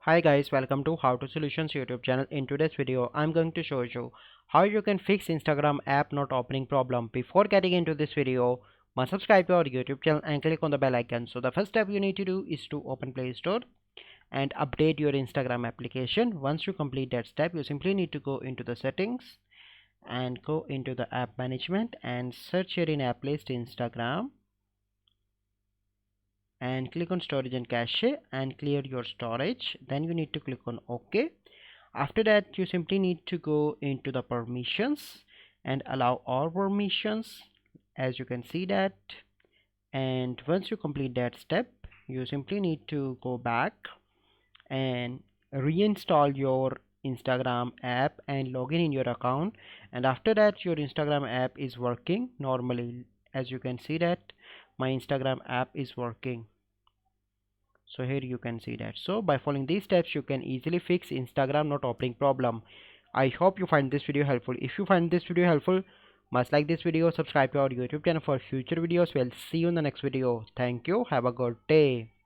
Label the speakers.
Speaker 1: Hi guys, welcome to How to Solutions YouTube channel. In today's video, I'm going to show you how you can fix Instagram app not opening problem. Before getting into this video, must subscribe to our YouTube channel and click on the bell icon. So the first step you need to do is to open Play Store and update your Instagram application. Once you complete that step, you simply need to go into the settings and go into the app management and search here in app list Instagram and click on storage and cache and clear your storage. Then you need to click on OK. After that, you simply need to go into the permissions and allow all permissions, as you can see that. And once you complete that step, you simply need to go back and reinstall your Instagram app and log in your account. And after that, your Instagram app is working normally. As you can see that my Instagram app is working. So here you can see that. So by following these steps, you can easily fix Instagram not opening problem. I hope you find this video helpful. If you find this video helpful, must like this video, subscribe to our YouTube channel for future videos. We'll see you in the next video. Thank you. Have a good day.